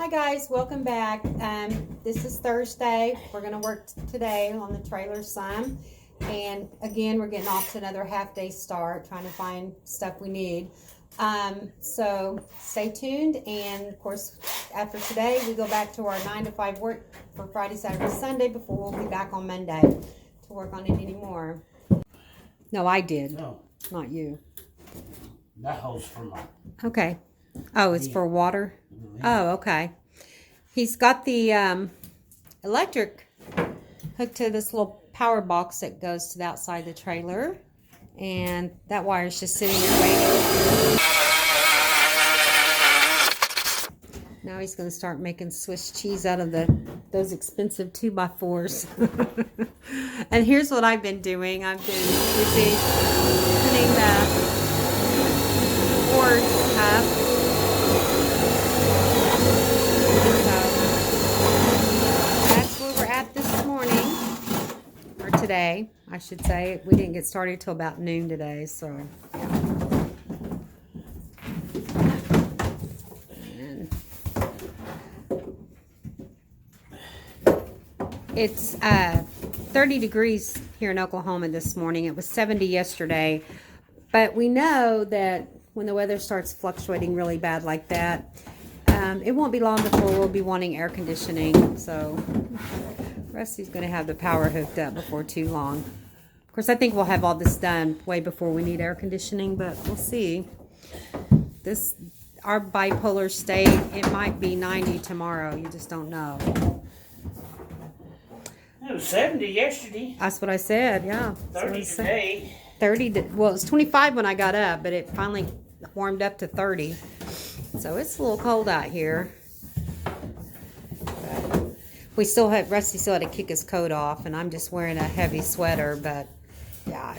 Hi guys, welcome back. This is Thursday. We're going to work today on the trailer some. And again, we're getting off to another half-day start, trying to find stuff we need. So stay tuned. And of course, after today, we go back to our 9 to 5 work for Friday, Saturday, Sunday before we'll be back on Monday to work on it anymore. No, I did. No. Not you. That hole's for my... Okay. Oh, it's for water? Oh, okay. He's got the electric hooked to this little power box that goes to the outside of the trailer. And that wire's just sitting there waiting. Now he's going to start making Swiss cheese out of those expensive 2x4s. And here's what I've been doing. I've been busy putting the boards up. Today, I should say. We didn't get started till about noon today, so yeah. And it's 30 degrees here in Oklahoma this morning. It was 70 yesterday, but we know that when the weather starts fluctuating really bad like that, it won't be long before we'll be wanting air conditioning. So Rusty's going to have the power hooked up before too long. Of course, I think we'll have all this done way before we need air conditioning, but we'll see. Our bipolar state, it might be 90 tomorrow. You just don't know. It was 70 yesterday. That's what I said, yeah. 30 today. 30, well, it was 25 when I got up, but it finally warmed up to 30. So it's a little cold out here. We still had, Rusty still had to kick his coat off, and I'm just wearing a heavy sweater, but yeah,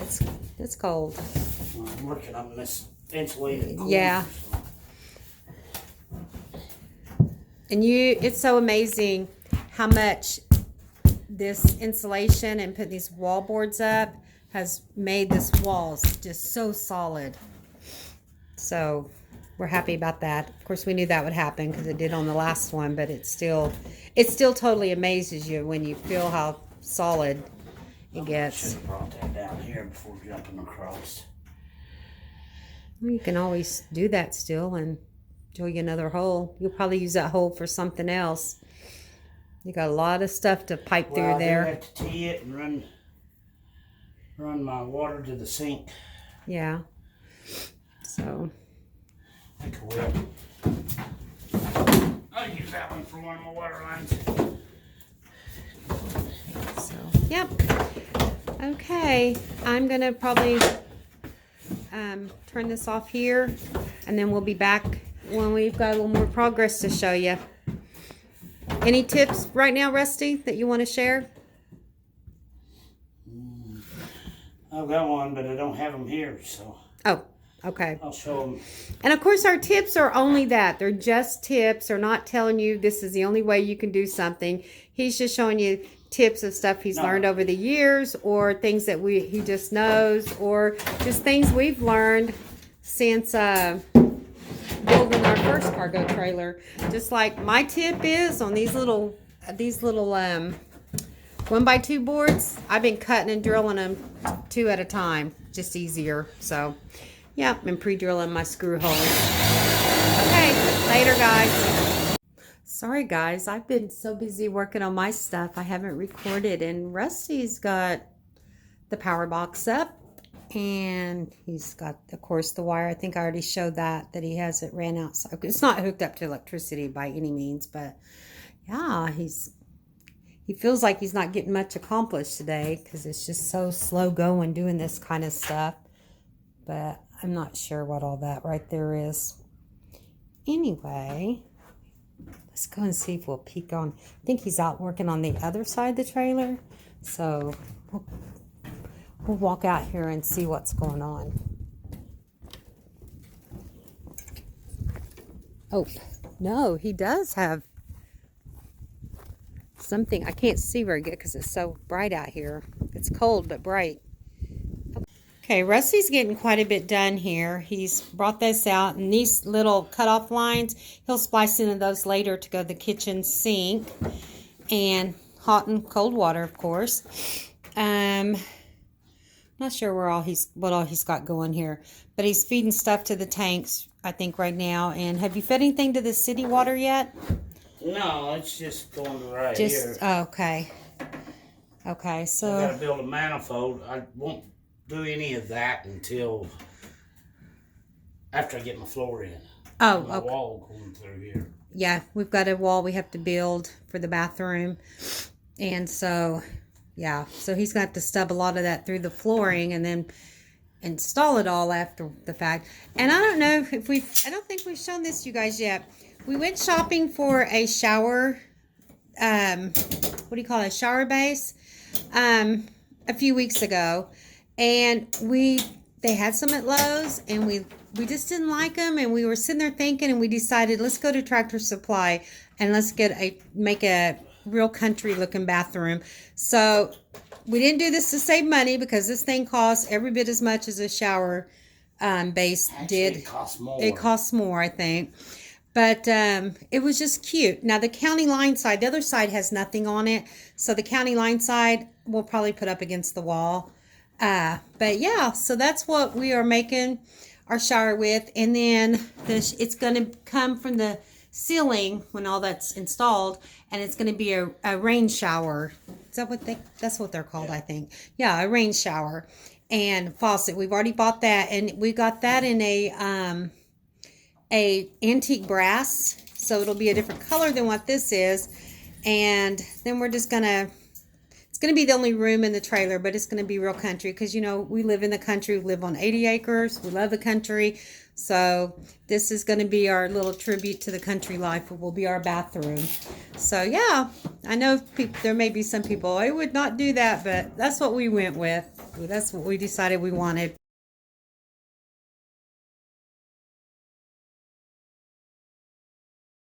it's cold. I'm working on this insulated corner. Yeah. And it's so amazing how much this insulation and putting these wall boards up has made this walls just so solid. So we're happy about that. Of course, we knew that would happen because it did on the last one, but it still totally amazes you when you feel how solid it gets. I should have brought that down here before jumping across. Well, you can always do that still and drill you another hole. You'll probably use that hole for something else. You got a lot of stuff to pipe through there. I have to tee it and run my water to the sink. Yeah. So I could. I'll use that one for one of my water lines. So, yep. Okay, I'm gonna probably turn this off here, and then we'll be back when we've got a little more progress to show you. Any tips right now, Rusty, that you want to share? I've got one, but I don't have them here, so. Oh, okay. I'll show them. And of course, our tips are only that. They're just tips. They're not telling you this is the only way you can do something. He's just showing you tips of stuff he's learned over the years, or things that he just knows, or just things we've learned since building our first cargo trailer. Just like my tip is on these little 1x2 boards, I've been cutting and drilling them 2 at a time, just easier. So yeah, I'm pre-drilling my screw holes. Okay, later guys. Sorry guys, I've been so busy working on my stuff I haven't recorded, and Rusty's got the power box up, and he's got, of course, the wire. I think I already showed that he has it ran outside. It's not hooked up to electricity by any means, but yeah, he feels like he's not getting much accomplished today because it's just so slow going doing this kind of stuff. But I'm not sure what all that right there is. Anyway, let's go and see if we'll peek on. I think he's out working on the other side of the trailer. So we'll walk out here and see what's going on. Oh, no, he does have something. I can't see very good because it's so bright out here. It's cold but bright. Okay, Rusty's getting quite a bit done here. He's brought this out, and these little cutoff lines, he'll splice into those later to go to the kitchen sink, and hot and cold water, of course. Not sure what all he's got going here, but he's feeding stuff to the tanks, I think, right now. And have you fed anything to the city water yet? No, it's just going to right Just here. oh, okay. Okay, so I gotta build a manifold. I won't do any of that until after I get my floor in. oh, My okay. wall going through here. Yeah, we've got a wall we have to build for the bathroom, and so yeah, so he's got to stub a lot of that through the flooring and then install it all after the fact. And I don't know if I don't think we've shown this to you guys yet. We went shopping for a shower, what do you call it, a shower base, a few weeks ago, and they had some at Lowe's, and we just didn't like them, and we were sitting there thinking, and we decided, let's go to Tractor Supply and let's make a real country looking bathroom. So we didn't do this to save money, because this thing costs every bit as much as a shower base did. It costs more. It costs more, I think. But it was just cute. Now, the county line side, the other side has nothing on it. So the county line side, we'll probably put up against the wall. But yeah, so that's what we are making our shower with. And then it's going to come from the ceiling when all that's installed. And it's going to be a rain shower. Is that that's what they're called, I think. Yeah, a rain shower. And faucet. We've already bought that. And we got that in a antique brass, so it'll be a different color than what this is. And then we're just gonna, it's gonna be the only room in the trailer, but it's gonna be real country, because you know we live in the country. We live on 80 acres. We love the country, so this is gonna be our little tribute to the country life. It will be our bathroom. So yeah, I know there may be some people, I would not do that, but that's what we went with. That's what we decided we wanted.